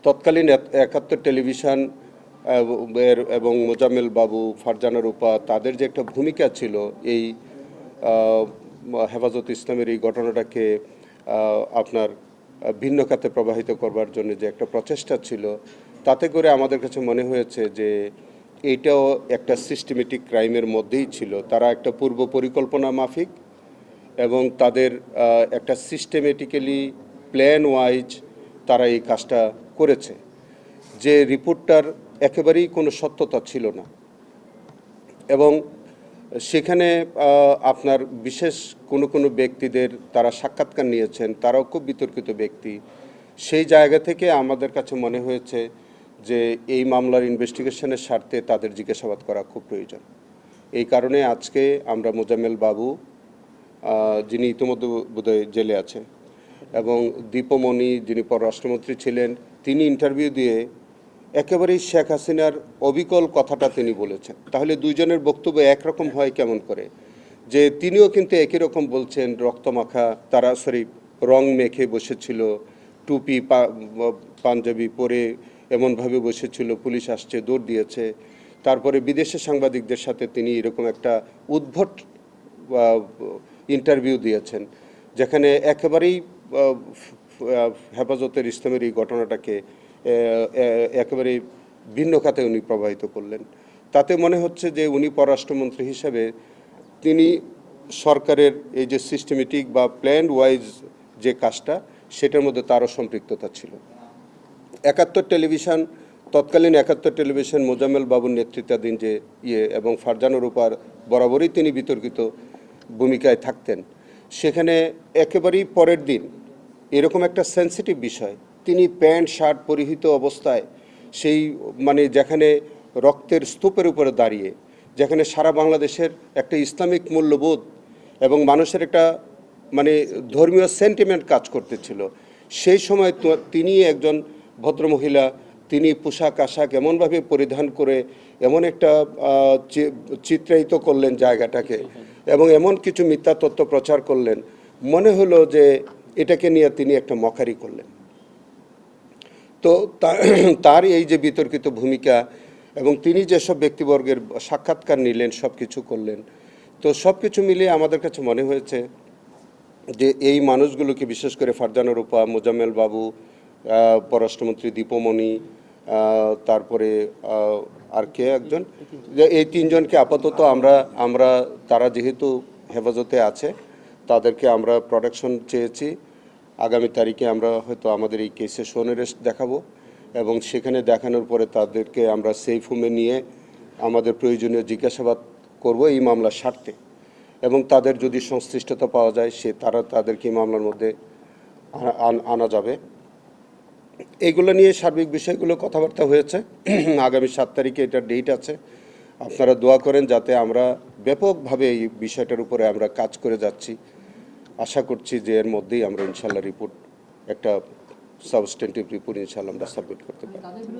তৎকালীন ৭১ টেলিভিশন এবং মোজাম্মেল বাবু, ফারজানা রূপা, তাদের যে একটা ভূমিকা ছিল এই হেফাজত ইসলামের এই ঘটনাটাকে আপনার ভিন্ন খাতে প্রবাহিত করবার জন্য যে একটা প্রচেষ্টা ছিল, তাতে করে আমাদের কাছে মনে হয়েছে যে এইটাও একটা সিস্টেমেটিক ক্রাইমের মধ্যেই ছিল। তারা একটা পূর্ব পরিকল্পনা মাফিক এবং তাদের একটা সিস্টেমেটিক্যালি প্ল্যান ওয়াইজ তারা এই কাজটা করেছে। যে রিপোর্টটার একেবারেই কোনো সত্যতা ছিল না এবং সেখানে আপনার বিশেষ কোনো ব্যক্তিদের তারা সাক্ষাৎকার নিয়েছেন, তারাও খুব বিতর্কিত ব্যক্তি। সেই জায়গা থেকে আমাদের কাছে মনে হয়েছে যে এই মামলার ইনভেস্টিগেশনের স্বার্থে তাদের জিজ্ঞাসাবাদ করা খুব প্রয়োজন। এই কারণে আজকে আমরা মোজাম্মেল বাবু, যিনি ইতিমধ্যে বোধহয় জেলে আছেন, এবং দীপমণি যিনি পররাষ্ট্রমন্ত্রী ছিলেন, তিনি ইন্টারভিউ দিয়ে একেবারেই শেখ হাসিনার অবিকল কথাটা তিনি বলেছেন। তাহলে দুইজনের বক্তব্য একরকম হয় কেমন করে? যে তিনিও কিন্তু একই রকম বলছেন, রক্তমাখা তারা রং মেখে বসেছিল, টুপি পাঞ্জাবি পরে এমনভাবে বসেছিল, পুলিশ আসছে, দৌড় দিয়েছে। তারপরে বিদেশি সাংবাদিকদের সাথে তিনি এরকম একটা উদ্ভট ইন্টারভিউ দিয়েছেন, যেখানে একেবারেই হেফাজতের ইসলামের এই ঘটনাটাকে একেবারে ভিন্ন খাতে উনি প্রবাহিত করলেন। তাতে মনে হচ্ছে যে উনি পররাষ্ট্রমন্ত্রী হিসেবে তিনি সরকারের এই যে সিস্টেমেটিক বা প্ল্যান ওয়াইজ যে কাজটা, সেটার মধ্যে তারও সম্পৃক্ততা ছিল। তৎকালীন ৭১ টেলিভিশন মোজাম্মেল বাবুর নেতৃত্বাধীন যে এবং ফারজানা রূপার বরাবরই তিনি বিতর্কিত ভূমিকায় থাকতেন। সেখানে একেবারেই পরের দিন এরকম একটা সেন্সিটিভ বিষয়, তিনি প্যান্ট শার্ট পরিহিত অবস্থায় সেই যেখানে রক্তের স্তূপের উপরে দাঁড়িয়ে, যেখানে সারা বাংলাদেশের একটা ইসলামিক মূল্যবোধ এবং মানুষের একটা ধর্মীয় সেন্টিমেন্ট কাজ করতেছিল, সেই সময় তিনি একজন ভদ্রমহিলা, তিনি পোশাক আশাক এমনভাবে পরিধান করে এমন একটা চিত্রায়িত করলেন জায়গাটাকে, এবং এমন কিছু মিথ্যা তথ্য প্রচার করলেন, মনে হলো যে এটাকে নিয়ে তিনি একটা মকারি করলেন। তো তার এই যে বিতর্কিত ভূমিকা এবং তিনি যেসব ব্যক্তিবর্গের সাক্ষাৎকার নিলেন, সব কিছু করলেন, তো সব কিছু মিলিয়ে আমাদের কাছে মনে হয়েছে যে এই মানুষগুলোকে, বিশেষ করে ফারজানা রূপা, মোজাম্মেল বাবু, পররাষ্ট্রমন্ত্রী দীপমণি, তারপরে আর কে একজন, এই তিনজনকে আপাতত আমরা তারা যেহেতু হেফাজতে আছে, তাদেরকে আমরা প্রোটেকশন চেয়েছি। আগামী তারিখে আমরা হয়তো আমাদের এই কেসে শোন অ্যারেস্ট দেখাবো এবং সেখানে দেখানোর পরে তাদেরকে আমরা সেফ হোমে নিয়ে আমাদের প্রয়োজনীয় জিজ্ঞাসাবাদ করব এই মামলার স্বার্থে, এবং তাদের যদি সংশ্লিষ্টতা পাওয়া যায় তাদেরকে এই মামলার মধ্যে আনা যাবে। এইগুলো নিয়ে সার্বিক বিষয়গুলো কথাবার্তা হয়েছে। আগামী 7 তারিখে এটার ডেট আছে। আপনারা দোয়া করেন যাতে আমরা ব্যাপকভাবে এই বিষয়টার উপরে আমরা কাজ করে যাচ্ছি। আশা করছি যে এর মধ্যেই আমরা ইনশাল্লাহ রিপোর্ট, একটা সাবস্টেন্টিভ রিপোর্ট ইনশাল্লাহ আমরা সাবমিট করতে পারি।